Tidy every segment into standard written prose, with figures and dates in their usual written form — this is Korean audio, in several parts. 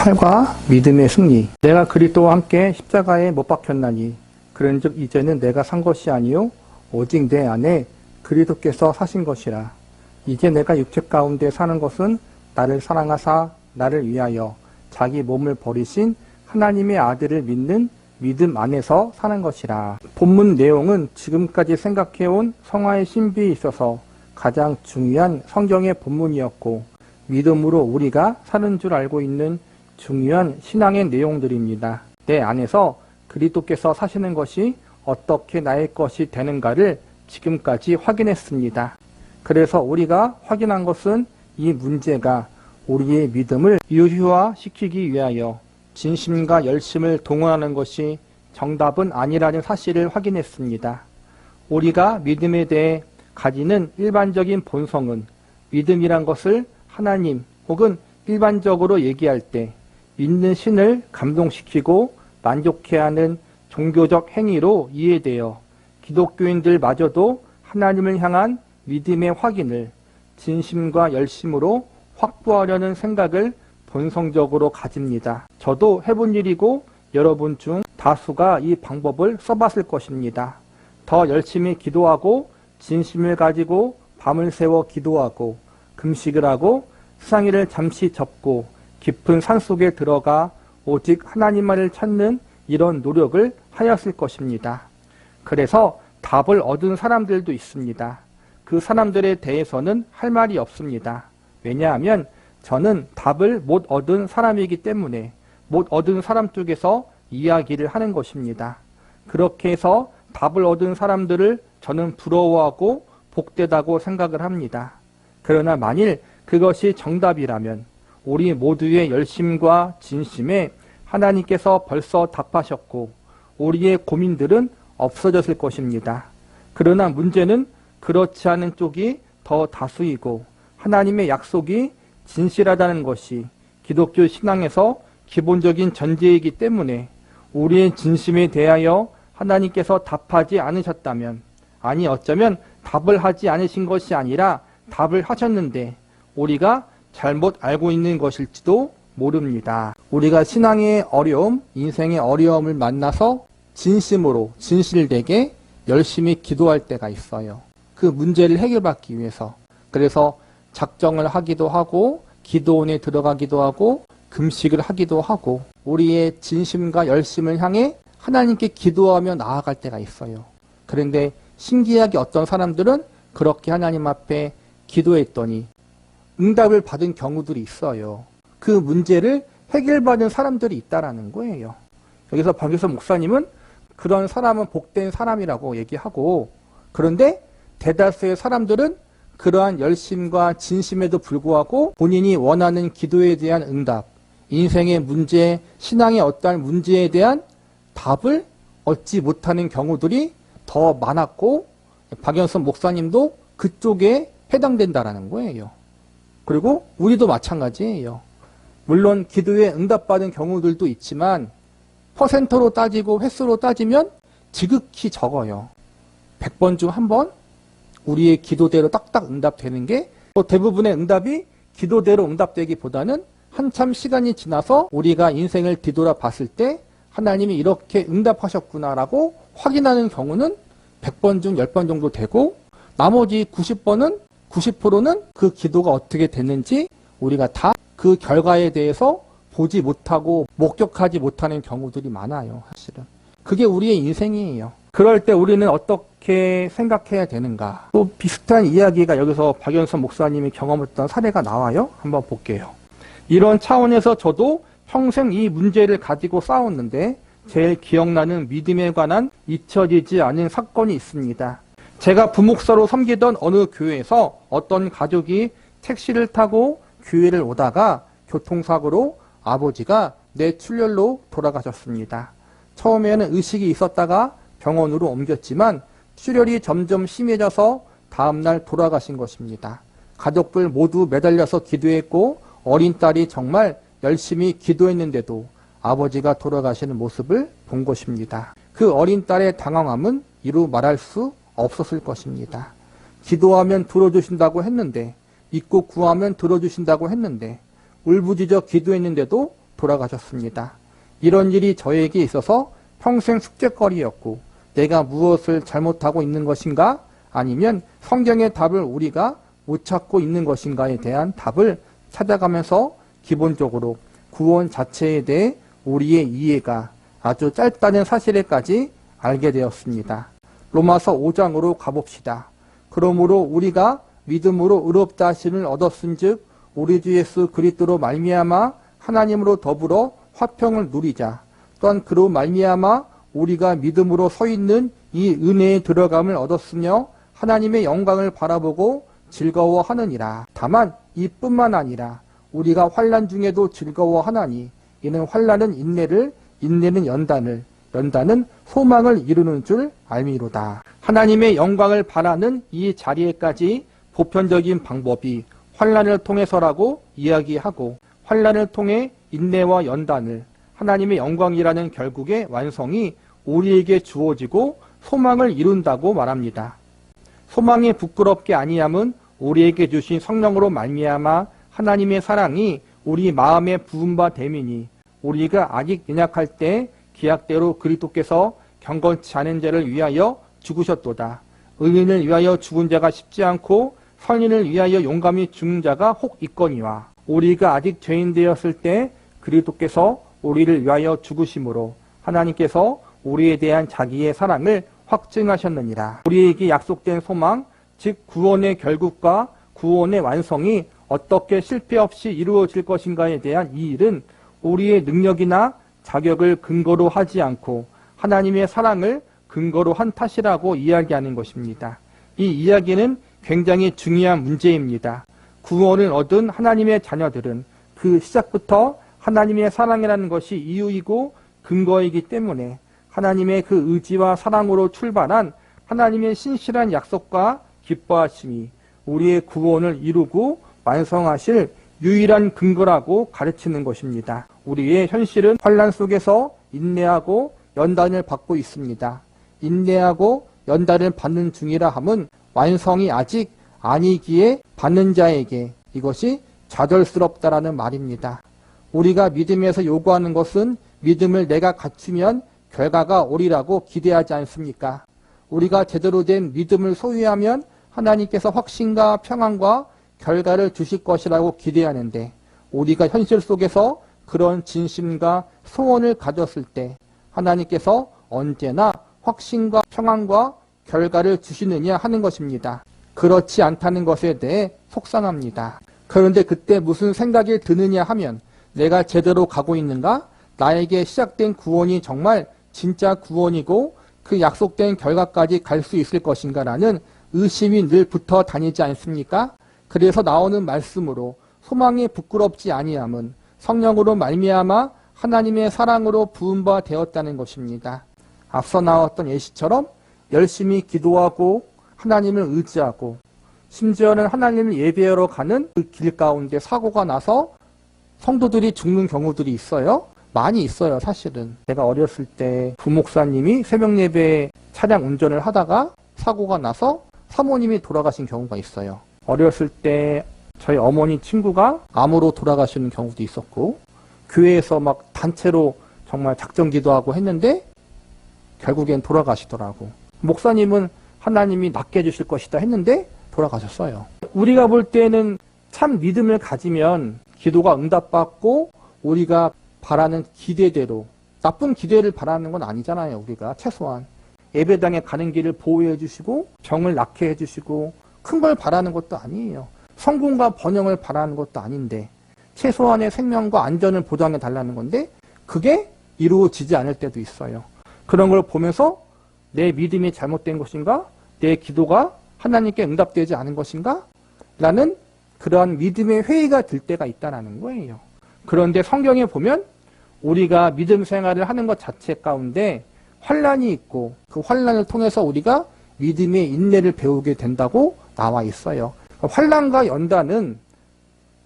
8과 믿음의 승리. 내가 그리스도와 함께 십자가에 못 박혔나니 그런즉 이제는 내가 산 것이 아니요 오직 내 안에 그리스도께서 사신 것이라. 이제 내가 육체 가운데 사는 것은 나를 사랑하사 나를 위하여 자기 몸을 버리신 하나님의 아들을 믿는 믿음 안에서 사는 것이라. 본문 내용은 지금까지 생각해온 성화의 신비에 있어서 가장 중요한 성경의 본문이었고 믿음으로 우리가 사는 줄 알고 있는 중요한 신앙의 내용들입니다. 내 안에서 그리스도께서 사시는 것이 어떻게 나의 것이 되는가를 지금까지 확인했습니다. 그래서 우리가 확인한 것은 이 문제가 우리의 믿음을 유효화시키기 위하여 진심과 열심을 동원하는 것이 정답은 아니라는 사실을 확인했습니다. 우리가 믿음에 대해 가지는 일반적인 본성은 믿음이란 것을 하나님 혹은 일반적으로 얘기할 때 믿는 신을 감동시키고 만족해하는 종교적 행위로 이해되어 기독교인들마저도 하나님을 향한 믿음의 확인을 진심과 열심으로 확보하려는 생각을 본성적으로 가집니다. 저도 해본 일이고 여러분 중 다수가 이 방법을 써봤을 것입니다. 더 열심히 기도하고 진심을 가지고 밤을 새워 기도하고 금식을 하고 수상일을 잠시 접고 깊은 산속에 들어가 오직 하나님만을 찾는 이런 노력을 하였을 것입니다. 그래서 답을 얻은 사람들도 있습니다. 그 사람들에 대해서는 할 말이 없습니다. 왜냐하면 저는 답을 못 얻은 사람이기 때문에 못 얻은 사람 쪽에서 이야기를 하는 것입니다. 그렇게 해서 답을 얻은 사람들을 저는 부러워하고 복되다고 생각을 합니다. 그러나 만일 그것이 정답이라면 우리 모두의 열심과 진심에 하나님께서 벌써 답하셨고 우리의 고민들은 없어졌을 것입니다. 그러나 문제는 그렇지 않은 쪽이 더 다수이고 하나님의 약속이 진실하다는 것이 기독교 신앙에서 기본적인 전제이기 때문에 우리의 진심에 대하여 하나님께서 답하지 않으셨다면, 아니 어쩌면 답을 하지 않으신 것이 아니라 답을 하셨는데 우리가 잘못 알고 있는 것일지도 모릅니다. 우리가 신앙의 어려움, 인생의 어려움을 만나서 진심으로 진실되게 열심히 기도할 때가 있어요. 그 문제를 해결받기 위해서. 그래서 작정을 하기도 하고 기도원에 들어가기도 하고 금식을 하기도 하고 우리의 진심과 열심을 향해 하나님께 기도하며 나아갈 때가 있어요. 그런데 신기하게 어떤 사람들은 그렇게 하나님 앞에 기도했더니 응답을 받은 경우들이 있어요. 그 문제를 해결받은 사람들이 있다라는 거예요. 여기서 박유선 목사님은 그런 사람은 복된 사람이라고 얘기하고, 그런데 대다수의 사람들은 그러한 열심과 진심에도 불구하고 본인이 원하는 기도에 대한 응답, 인생의 문제, 신앙의 어떠한 문제에 대한 답을 얻지 못하는 경우들이 더 많았고 박연선 목사님도 그쪽에 해당된다라는 거예요. 그리고 우리도 마찬가지예요. 물론 기도에 응답받은 경우들도 있지만 퍼센트로 따지고 횟수로 따지면 지극히 적어요. 100번 중 1번 우리의 기도대로 딱딱 응답되는 게, 또 대부분의 응답이 기도대로 응답되기보다는 한참 시간이 지나서 우리가 인생을 뒤돌아 봤을 때 하나님이 이렇게 응답하셨구나라고 확인하는 경우는 100번 중 10번 정도 되고, 나머지 90%는 그 기도가 어떻게 됐는지 우리가 다 그 결과에 대해서 보지 못하고 목격하지 못하는 경우들이 많아요. 사실은 그게 우리의 인생이에요. 그럴 때 우리는 어떻게 생각해야 되는가? 또 비슷한 이야기가 여기서 박연선 목사님이 경험했던 사례가 나와요. 한번 볼게요. 이런 차원에서 저도 평생 이 문제를 가지고 싸웠는데 제일 기억나는 믿음에 관한 잊혀지지 않은 사건이 있습니다. 제가 부목사로 섬기던 어느 교회에서 어떤 가족이 택시를 타고 교회를 오다가 교통사고로 아버지가 뇌출혈로 돌아가셨습니다. 처음에는 의식이 있었다가 병원으로 옮겼지만 출혈이 점점 심해져서 다음날 돌아가신 것입니다. 가족들 모두 매달려서 기도했고 어린 딸이 정말 열심히 기도했는데도 아버지가 돌아가시는 모습을 본 것입니다. 그 어린 딸의 당황함은 이루 말할 수 없었을 것입니다. 기도하면 들어주신다고 했는데, 믿고 구하면 들어주신다고 했는데, 울부짖어 기도했는데도 돌아가셨습니다. 이런 일이 저에게 있어서 평생 숙제거리였고 내가 무엇을 잘못하고 있는 것인가 아니면 성경의 답을 우리가 못 찾고 있는 것인가에 대한 답을 찾아가면서 기본적으로 구원 자체에 대해 우리의 이해가 아주 짧다는 사실에까지 알게 되었습니다. 로마서 5장으로 가봅시다. 그러므로 우리가 믿음으로 의롭다 하심을 얻었은즉 우리 주 예수 그리스도로 말미암아 하나님으로 더불어 화평을 누리자. 또한 그로 말미암아 우리가 믿음으로 서 있는 이 은혜에 들어감을 얻었으며 하나님의 영광을 바라보고 즐거워하느니라. 다만 이뿐만 아니라 우리가 환난 중에도 즐거워하나니 이는 환난은 인내를, 인내는 연단을, 연단은 소망을 이루는 줄 알미로다. 하나님의 영광을 바라는 이 자리에까지 보편적인 방법이 환난을 통해서라고 이야기하고 환난을 통해 인내와 연단을 하나님의 영광이라는 결국의 완성이 우리에게 주어지고 소망을 이룬다고 말합니다. 소망이 부끄럽게 아니함은 우리에게 주신 성령으로 말미암아 하나님의 사랑이 우리 마음에 부은 바 됨이니 우리가 아직 연약할 때 기약대로 그리스도께서 경건치 않은 자를 위하여 죽으셨도다. 의인을 위하여 죽은 자가 쉽지 않고 선인을 위하여 용감히 죽는 자가 혹 있거니와 우리가 아직 죄인 되었을 때 그리스도께서 우리를 위하여 죽으심으로 하나님께서 우리에 대한 자기의 사랑을 확증하셨느니라. 우리에게 약속된 소망, 즉 구원의 결국과 구원의 완성이 어떻게 실패 없이 이루어질 것인가에 대한 이 일은 우리의 능력이나 자격을 근거로 하지 않고 하나님의 사랑을 근거로 한 탓이라고 이야기하는 것입니다. 이 이야기는 굉장히 중요한 문제입니다. 구원을 얻은 하나님의 자녀들은 그 시작부터 하나님의 사랑이라는 것이 이유이고 근거이기 때문에 하나님의 그 의지와 사랑으로 출발한 하나님의 신실한 약속과 기뻐하심이 우리의 구원을 이루고 완성하실 유일한 근거라고 가르치는 것입니다. 우리의 현실은 환난 속에서 인내하고 연단을 받고 있습니다. 인내하고 연단을 받는 중이라 함은 완성이 아직 아니기에 받는 자에게 이것이 좌절스럽다라는 말입니다. 우리가 믿음에서 요구하는 것은 믿음을 내가 갖추면 결과가 오리라고 기대하지 않습니까? 우리가 제대로 된 믿음을 소유하면 하나님께서 확신과 평안과 결과를 주실 것이라고 기대하는데 우리가 현실 속에서 그런 진심과 소원을 가졌을 때 하나님께서 언제나 확신과 평안과 결과를 주시느냐 하는 것입니다. 그렇지 않다는 것에 대해 속상합니다. 그런데 그때 무슨 생각이 드느냐 하면 내가 제대로 가고 있는가? 나에게 시작된 구원이 정말 진짜 구원이고 그 약속된 결과까지 갈 수 있을 것인가라는 의심이 늘 붙어 다니지 않습니까? 그래서 나오는 말씀으로 소망이 부끄럽지 아니함은 성령으로 말미암아 하나님의 사랑으로 부은 바 되었다는 것입니다. 앞서 나왔던 예시처럼 열심히 기도하고 하나님을 의지하고 심지어는 하나님을 예배하러 가는 그 길 가운데 사고가 나서 성도들이 죽는 경우들이 있어요. 많이 있어요, 사실은. 제가 어렸을 때 부목사님이 새벽 예배 차량 운전을 하다가 사고가 나서 사모님이 돌아가신 경우가 있어요. 어렸을 때 저희 어머니 친구가 암으로 돌아가시는 경우도 있었고 교회에서 막 단체로 정말 작전 기도하고 했는데 결국엔 돌아가시더라고. 목사님은 하나님이 낫게 해주실 것이다 했는데 돌아가셨어요. 우리가 볼 때는 참 믿음을 가지면 기도가 응답받고 우리가 바라는 기대대로 나쁜 기대를 바라는 건 아니잖아요. 우리가 최소한 예배당에 가는 길을 보호해 주시고 병을 낫게 해 주시고 큰 걸 바라는 것도 아니에요. 성공과 번영을 바라는 것도 아닌데 최소한의 생명과 안전을 보장해 달라는 건데 그게 이루어지지 않을 때도 있어요. 그런 걸 보면서 내 믿음이 잘못된 것인가? 내 기도가 하나님께 응답되지 않은 것인가? 라는 그러한 믿음의 회의가 들 때가 있다는 거예요. 그런데 성경에 보면 우리가 믿음 생활을 하는 것 자체 가운데 환난이 있고 그 환난을 통해서 우리가 믿음의 인내를 배우게 된다고 나와 있어요. 환난과 연단은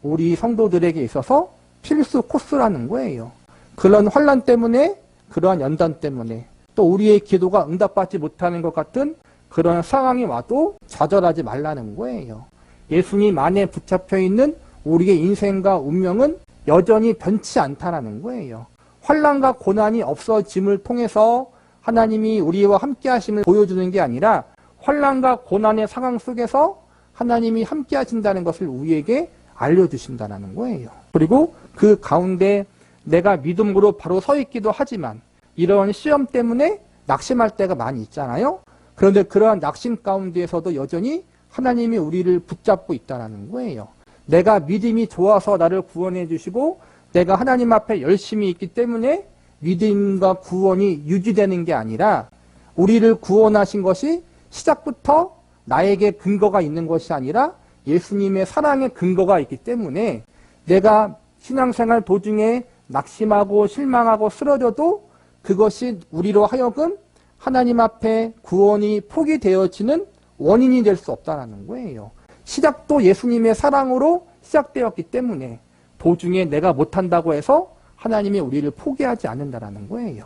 우리 성도들에게 있어서 필수 코스라는 거예요. 그런 환난 때문에 그러한 연단 때문에 또 우리의 기도가 응답받지 못하는 것 같은 그런 상황이 와도 좌절하지 말라는 거예요. 예수님 안에 붙잡혀 있는 우리의 인생과 운명은 여전히 변치 않다라는 거예요. 환난과 고난이 없어짐을 통해서 하나님이 우리와 함께 하심을 보여주는 게 아니라 환난과 고난의 상황 속에서 하나님이 함께 하신다는 것을 우리에게 알려주신다는 거예요. 그리고 그 가운데 내가 믿음으로 바로 서 있기도 하지만 이런 시험 때문에 낙심할 때가 많이 있잖아요. 그런데 그러한 낙심 가운데에서도 여전히 하나님이 우리를 붙잡고 있다는 거예요. 내가 믿음이 좋아서 나를 구원해 주시고 내가 하나님 앞에 열심히 있기 때문에 믿음과 구원이 유지되는 게 아니라 우리를 구원하신 것이 시작부터 나에게 근거가 있는 것이 아니라 예수님의 사랑의 근거가 있기 때문에 내가 신앙생활 도중에 낙심하고 실망하고 쓰러져도 그것이 우리로 하여금 하나님 앞에 구원이 포기되어지는 원인이 될 수 없다는 거예요. 시작도 예수님의 사랑으로 시작되었기 때문에 도중에 내가 못한다고 해서 하나님이 우리를 포기하지 않는다는 거예요.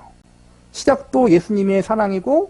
시작도 예수님의 사랑이고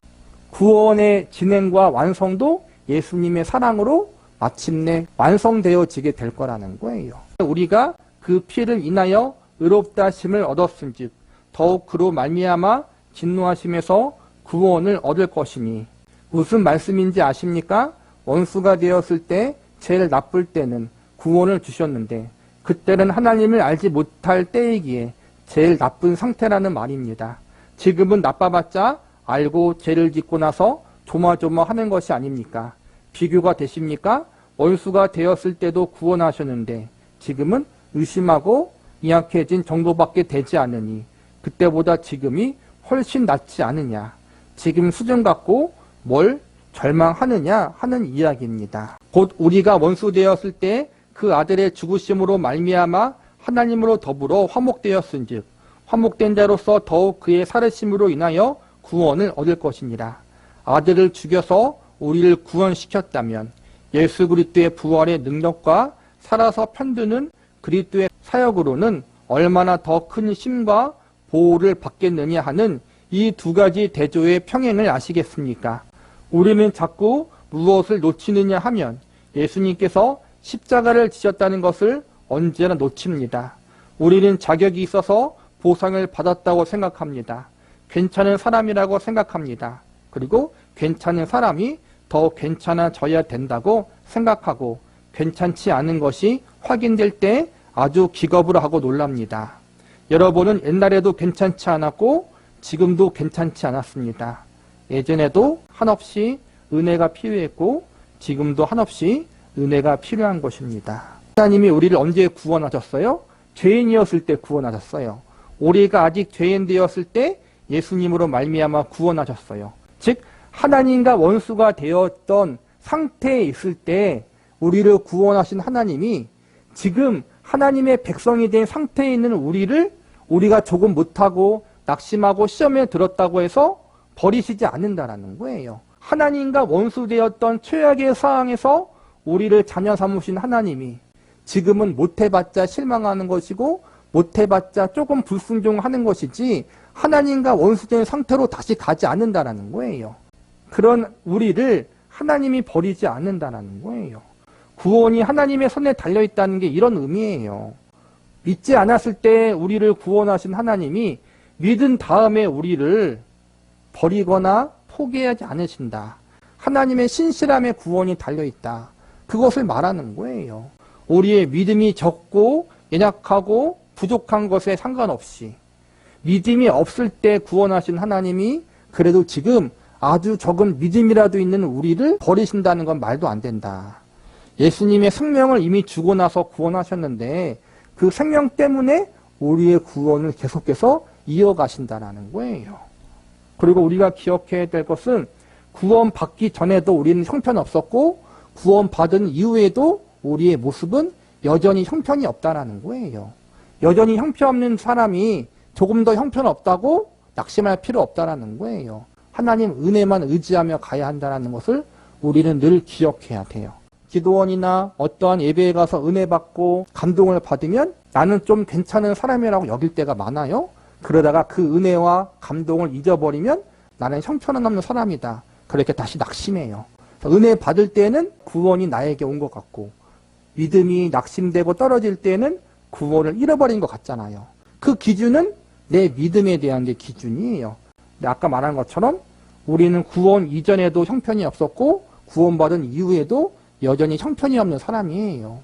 구원의 진행과 완성도 예수님의 사랑으로 마침내 완성되어지게 될 거라는 거예요. 우리가 그 피를 인하여 의롭다 하심을 얻었은즉 더욱 그로 말미암아 진노하심에서 구원을 얻을 것이니. 무슨 말씀인지 아십니까? 원수가 되었을 때 제일 나쁠 때는 구원을 주셨는데 그때는 하나님을 알지 못할 때이기에 제일 나쁜 상태라는 말입니다. 지금은 나빠봤자 알고 죄를 짓고 나서 조마조마하는 것이 아닙니까? 비교가 되십니까? 원수가 되었을 때도 구원하셨는데 지금은 의심하고 미약해진 정도밖에 되지 않으니 그때보다 지금이 훨씬 낫지 않으냐. 지금 수준 갖고 뭘 절망하느냐 하는 이야기입니다. 곧 우리가 원수 되었을 때 그 아들의 죽으심으로 말미암아 하나님으로 더불어 화목되었은즉 화목된 자로서 더욱 그의 살으심으로 인하여 구원을 얻을 것이니라. 아들을 죽여서 우리를 구원시켰다면 예수 그리스도의 부활의 능력과 살아서 편드는 그리스도의 사역으로는 얼마나 더 큰 힘과 보호를 받겠느냐 하는 이 두 가지 대조의 평행을 아시겠습니까? 우리는 자꾸 무엇을 놓치느냐 하면 예수님께서 십자가를 지셨다는 것을 언제나 놓칩니다. 우리는 자격이 있어서 보상을 받았다고 생각합니다. 괜찮은 사람이라고 생각합니다. 그리고 괜찮은 사람이 더 괜찮아져야 된다고 생각하고 괜찮지 않은 것이 확인될 때 아주 기겁을 하고 놀랍니다. 여러분은 옛날에도 괜찮지 않았고 지금도 괜찮지 않았습니다. 예전에도 한없이 은혜가 필요했고 지금도 한없이 은혜가 필요한 것입니다. 하나님이 우리를 언제 구원하셨어요? 죄인이었을 때 구원하셨어요. 우리가 아직 죄인 되었을 때 예수님으로 말미암아 구원하셨어요. 즉 하나님과 원수가 되었던 상태에 있을 때 우리를 구원하신 하나님이 지금 하나님의 백성이 된 상태에 있는 우리가 조금 못하고 낙심하고 시험에 들었다고 해서 버리시지 않는다라는 거예요. 하나님과 원수 되었던 최악의 상황에서 우리를 자녀 삼으신 하나님이 지금은 못해봤자 실망하는 것이고 못해봤자 조금 불순종하는 것이지 하나님과 원수된 상태로 다시 가지 않는다라는 거예요. 그런 우리를 하나님이 버리지 않는다라는 거예요. 구원이 하나님의 손에 달려있다는 게 이런 의미예요. 믿지 않았을 때 우리를 구원하신 하나님이 믿은 다음에 우리를 버리거나 포기하지 않으신다. 하나님의 신실함에 구원이 달려있다. 그것을 말하는 거예요. 우리의 믿음이 적고 연약하고 부족한 것에 상관없이 믿음이 없을 때 구원하신 하나님이 그래도 지금 아주 적은 믿음이라도 있는 우리를 버리신다는 건 말도 안 된다. 예수님의 생명을 이미 주고 나서 구원하셨는데 그 생명 때문에 우리의 구원을 계속해서 이어가신다는 거예요. 그리고 우리가 기억해야 될 것은 구원받기 전에도 우리는 형편없었고 구원받은 이후에도 우리의 모습은 여전히 형편이 없다는 거예요. 여전히 형편없는 사람이 조금 더 형편없다고 낙심할 필요 없다는 거예요. 하나님 은혜만 의지하며 가야 한다는 것을 우리는 늘 기억해야 돼요. 기도원이나 어떠한 예배에 가서 은혜 받고 감동을 받으면 나는 좀 괜찮은 사람이라고 여길 때가 많아요. 그러다가 그 은혜와 감동을 잊어버리면 나는 형편없는 사람이다. 그렇게 다시 낙심해요. 은혜 받을 때는 구원이 나에게 온 것 같고 믿음이 낙심되고 떨어질 때는 구원을 잃어버린 것 같잖아요. 그 기준은 내 믿음에 대한 게 기준이에요. 근데 아까 말한 것처럼 우리는 구원 이전에도 형편이 없었고 구원받은 이후에도 여전히 형편이 없는 사람이에요.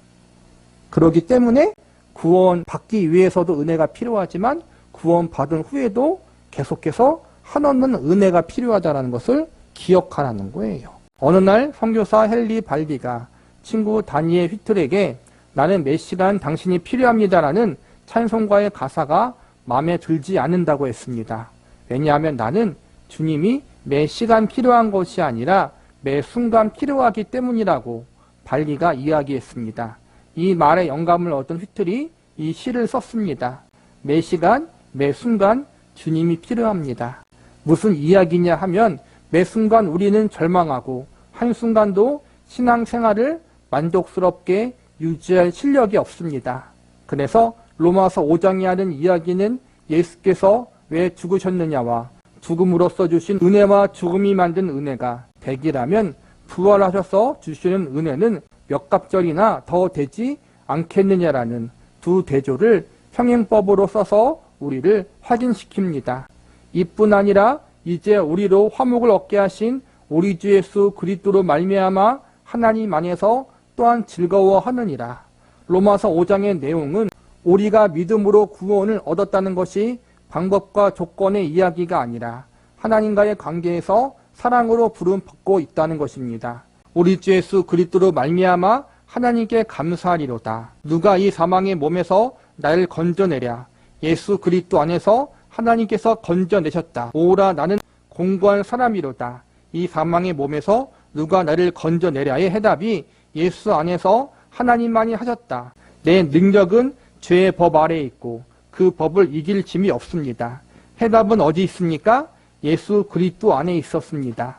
그렇기 때문에 구원받기 위해서도 은혜가 필요하지만 구원받은 후에도 계속해서 한없는 은혜가 필요하다는 것을 기억하라는 거예요. 어느 날 선교사 헨리 발디가 친구 다니엘 휘틀에게 나는 몇 시간 당신이 필요합니다라는 찬송가의 가사가 마음에 들지 않는다고 했습니다. 왜냐하면 나는 주님이 매 시간 필요한 것이 아니라 매 순간 필요하기 때문이라고 발디가 이야기했습니다. 이 말에 영감을 얻은 휘틀이 이 시를 썼습니다. 매 시간, 매 순간 주님이 필요합니다. 무슨 이야기냐 하면 매 순간 우리는 절망하고 한순간도 신앙생활을 만족스럽게 유지할 실력이 없습니다. 그래서 로마서 5장이 하는 이야기는 예수께서 왜 죽으셨느냐와 죽음으로써 주신 은혜와 죽음이 만든 은혜가 100이라면 부활하셔서 주시는 은혜는 몇 갑절이나 더 되지 않겠느냐라는 두 대조를 평행법으로 써서 우리를 확인시킵니다. 이뿐 아니라 이제 우리로 화목을 얻게 하신 우리 주 예수 그리스도로 말미암아 하나님 안에서 또한 즐거워하느니라. 로마서 5장의 내용은 우리가 믿음으로 구원을 얻었다는 것이 방법과 조건의 이야기가 아니라 하나님과의 관계에서 사랑으로 부름받고 있다는 것입니다. 우리 주 예수 그리스도로 말미암아 하나님께 감사하리로다. 누가 이 사망의 몸에서 나를 건져내랴. 예수 그리스도 안에서 하나님께서 건져내셨다. 오라 나는 공고한 사람이로다. 이 사망의 몸에서 누가 나를 건져내랴의 해답이 예수 안에서 하나님만이 하셨다. 내 능력은 죄의 법 아래에 있고 그 법을 이길 힘이 없습니다. 해답은 어디 있습니까? 예수 그리스도 안에 있었습니다.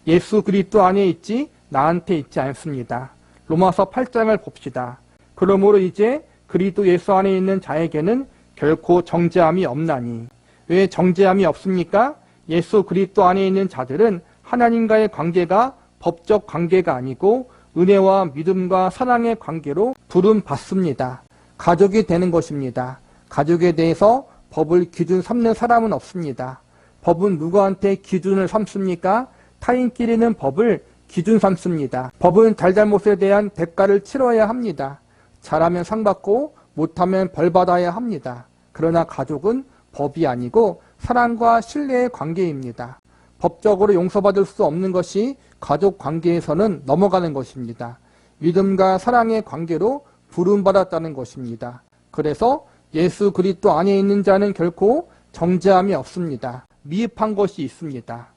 예수 그리스도 안에 있지 나한테 있지 않습니다. 로마서 8장을 봅시다. 그러므로 이제 그리스도 예수 안에 있는 자에게는 결코 정죄함이 없나니. 왜 정죄함이 없습니까? 예수 그리스도 안에 있는 자들은 하나님과의 관계가 법적 관계가 아니고 은혜와 믿음과 사랑의 관계로 부름받습니다. 가족이 되는 것입니다. 가족에 대해서 법을 기준 삼는 사람은 없습니다. 법은 누구한테 기준을 삼습니까? 타인끼리는 법을 기준 삼습니다. 법은 잘잘못에 대한 대가를 치러야 합니다. 잘하면 상 받고 못하면 벌 받아야 합니다. 그러나 가족은 법이 아니고 사랑과 신뢰의 관계입니다. 법적으로 용서받을 수 없는 것이 가족 관계에서는 넘어가는 것입니다. 믿음과 사랑의 관계로 부름받았다는 것입니다. 그래서 예수 그리스도 안에 있는 자는 결코 정죄함이 없습니다. 미흡한 것이 있습니다.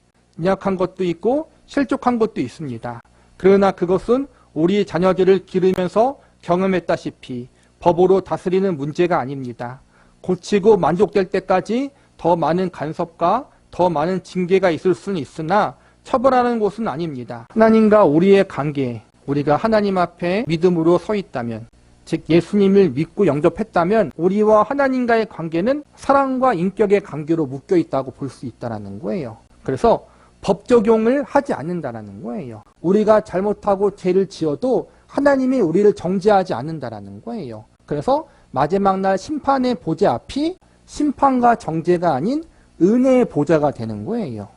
연약한 것도 있고 실족한 것도 있습니다. 그러나 그것은 우리 자녀들을 기르면서 경험했다시피 법으로 다스리는 문제가 아닙니다. 고치고 만족될 때까지 더 많은 간섭과 더 많은 징계가 있을 수는 있으나 처벌하는 것은 아닙니다. 하나님과 우리의 관계, 우리가 하나님 앞에 믿음으로 서 있다면, 즉 예수님을 믿고 영접했다면 우리와 하나님과의 관계는 사랑과 인격의 관계로 묶여 있다고 볼 수 있다는 거예요. 그래서 법 적용을 하지 않는다는 거예요. 우리가 잘못하고 죄를 지어도 하나님이 우리를 정죄하지 않는다는 거예요. 그래서 마지막 날 심판의 보좌 앞이 심판과 정죄가 아닌 은혜의 보좌가 되는 거예요.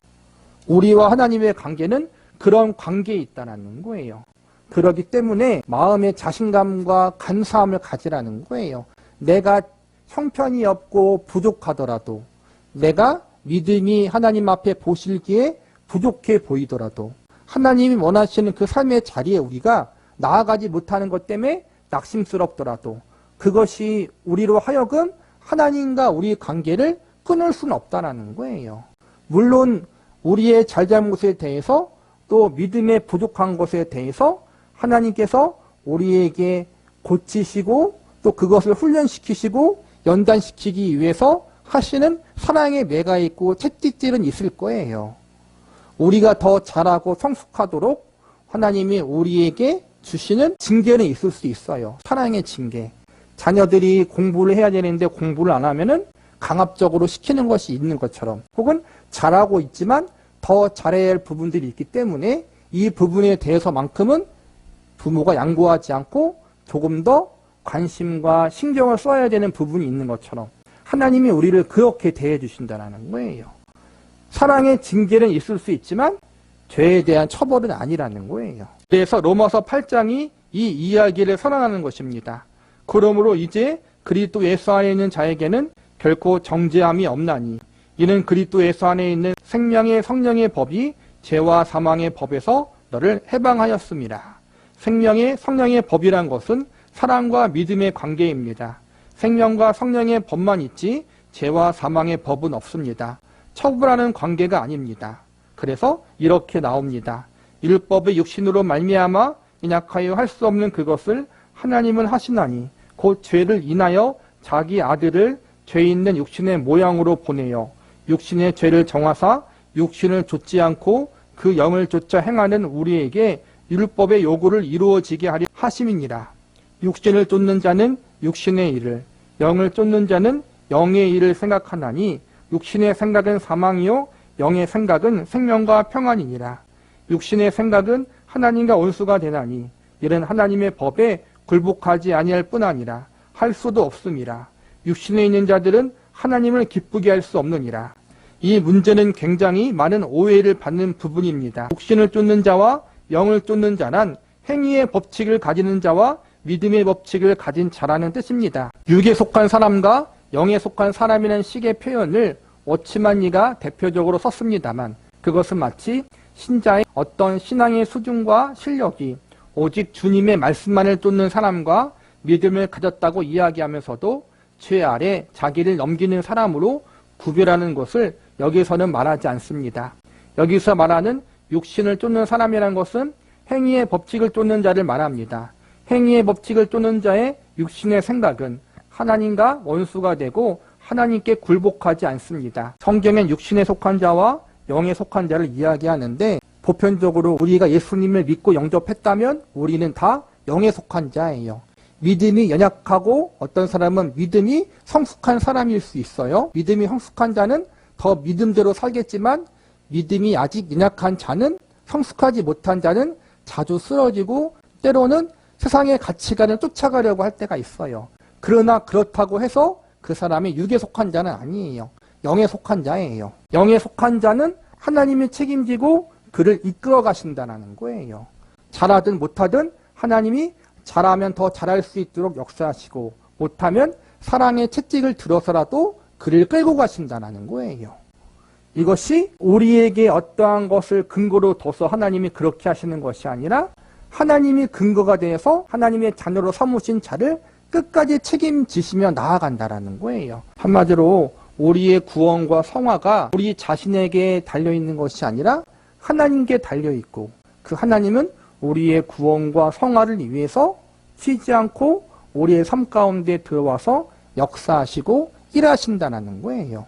우리와 하나님의 관계는 그런 관계에 있다는 거예요. 그렇기 때문에 마음의 자신감과 간사함을 가지라는 거예요. 내가 형편이 없고 부족하더라도, 내가 믿음이 하나님 앞에 보실기에 부족해 보이더라도 하나님이 원하시는 그 삶의 자리에 우리가 나아가지 못하는 것 때문에 낙심스럽더라도 그것이 우리로 하여금 하나님과 우리의 관계를 끊을 수는 없다는 거예요. 물론 우리의 잘잘못에 대해서 또 믿음의 부족한 것에 대해서 하나님께서 우리에게 고치시고 또 그것을 훈련시키시고 연단시키기 위해서 하시는 사랑의 매가 있고 채찍질은 있을 거예요. 우리가 더 잘하고 성숙하도록 하나님이 우리에게 주시는 징계는 있을 수 있어요. 사랑의 징계. 자녀들이 공부를 해야 되는데 공부를 안 하면은 강압적으로 시키는 것이 있는 것처럼, 혹은 잘하고 있지만 더 잘해야 할 부분들이 있기 때문에 이 부분에 대해서만큼은 부모가 양보하지 않고 조금 더 관심과 신경을 써야 되는 부분이 있는 것처럼 하나님이 우리를 그렇게 대해 주신다는 거예요. 사랑의 징계는 있을 수 있지만 죄에 대한 처벌은 아니라는 거예요. 그래서 로마서 8장이 이 이야기를 선언하는 것입니다. 그러므로 이제 그리스도 예수 안에 있는 자에게는 결코 정죄함이 없나니 이는 그리스도 예수 안에 있는 생명의 성령의 법이 죄와 사망의 법에서 너를 해방하였습니다. 생명의 성령의 법이란 것은 사랑과 믿음의 관계입니다. 생명과 성령의 법만 있지 죄와 사망의 법은 없습니다. 처벌하는 관계가 아닙니다. 그래서 이렇게 나옵니다. 율법의 육신으로 말미암아 연약하여 할 수 없는 그것을 하나님은 하시나니 곧 죄를 인하여 자기 아들을 죄 있는 육신의 모양으로 보내어 육신의 죄를 정하사 육신을 좇지 않고 그 영을 좇아 행하는 우리에게 율법의 요구를 이루어지게 하려 하심이니라. 육신을 쫓는 자는 육신의 일을, 영을 쫓는 자는 영의 일을 생각하나니 육신의 생각은 사망이요 영의 생각은 생명과 평안이니라. 육신의 생각은 하나님과 원수가 되나니 이는 하나님의 법에 굴복하지 아니할 뿐 아니라 할 수도 없음이라. 육신에 있는 자들은 하나님을 기쁘게 할 수 없느니라. 이 문제는 굉장히 많은 오해를 받는 부분입니다. 육신을 쫓는 자와 영을 쫓는 자란 행위의 법칙을 가지는 자와 믿음의 법칙을 가진 자라는 뜻입니다. 육에 속한 사람과 영에 속한 사람이라는 식의 표현을 워치만니가 대표적으로 썼습니다만 그것은 마치 신자의 어떤 신앙의 수준과 실력이 오직 주님의 말씀만을 쫓는 사람과 믿음을 가졌다고 이야기하면서도 죄 아래 자기를 넘기는 사람으로 구별하는 것을 여기서는 말하지 않습니다. 여기서 말하는 육신을 쫓는 사람이라는 것은 행위의 법칙을 쫓는 자를 말합니다. 행위의 법칙을 쫓는 자의 육신의 생각은 하나님과 원수가 되고 하나님께 굴복하지 않습니다. 성경엔 육신에 속한 자와 영에 속한 자를 이야기하는데 보편적으로 우리가 예수님을 믿고 영접했다면 우리는 다 영에 속한 자예요. 믿음이 연약하고 어떤 사람은 믿음이 성숙한 사람일 수 있어요. 믿음이 성숙한 자는 더 믿음대로 살겠지만 믿음이 아직 연약한 자는 성숙하지 못한 자는 자주 쓰러지고 때로는 세상의 가치관을 쫓아가려고 할 때가 있어요. 그러나 그렇다고 해서 그 사람이 육에 속한 자는 아니에요. 영에 속한 자예요. 영에 속한 자는 하나님이 책임지고 그를 이끌어 가신다는 거예요. 잘하든 못하든 하나님이 잘하면 더 잘할 수 있도록 역사하시고 못하면 사랑의 채찍을 들어서라도 그를 끌고 가신다는 거예요. 이것이 우리에게 어떠한 것을 근거로 둬서 하나님이 그렇게 하시는 것이 아니라 하나님이 근거가 되어서 하나님의 자녀로 삼으신 자를 끝까지 책임지시며 나아간다라는 거예요. 한마디로 우리의 구원과 성화가 우리 자신에게 달려있는 것이 아니라 하나님께 달려있고 그 하나님은 우리의 구원과 성화를 위해서 쉬지 않고 우리의 삶 가운데 들어와서 역사하시고 일하신다는 거예요.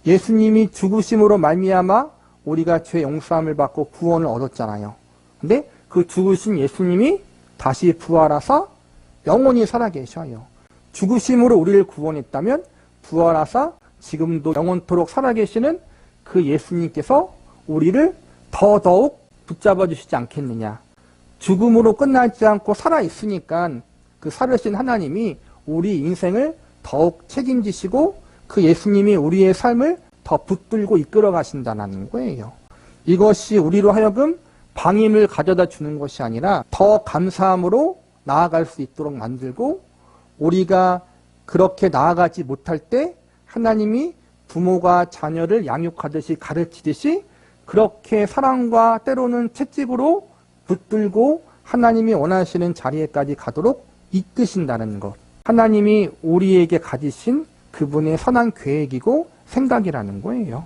예수님이 죽으심으로 말미암아 우리가 죄 용서함을 받고 구원을 얻었잖아요. 근데 그 죽으신 예수님이 다시 부활하사 영원히 살아계셔요. 죽으심으로 우리를 구원했다면 부활하사 지금도 영원토록 살아계시는 그 예수님께서 우리를 더더욱 붙잡아 주시지 않겠느냐. 죽음으로 끝나지 않고 살아있으니까 그 살으신 하나님이 우리 인생을 더욱 책임지시고 그 예수님이 우리의 삶을 더 붙들고 이끌어 가신다는 거예요. 이것이 우리로 하여금 방임을 가져다 주는 것이 아니라 더 감사함으로 나아갈 수 있도록 만들고 우리가 그렇게 나아가지 못할 때 하나님이 부모가 자녀를 양육하듯이 가르치듯이 그렇게 사랑과 때로는 채찍으로 붙들고 하나님이 원하시는 자리에까지 가도록 이끄신다는 것. 하나님이 우리에게 가지신 그분의 선한 계획이고 생각이라는 거예요.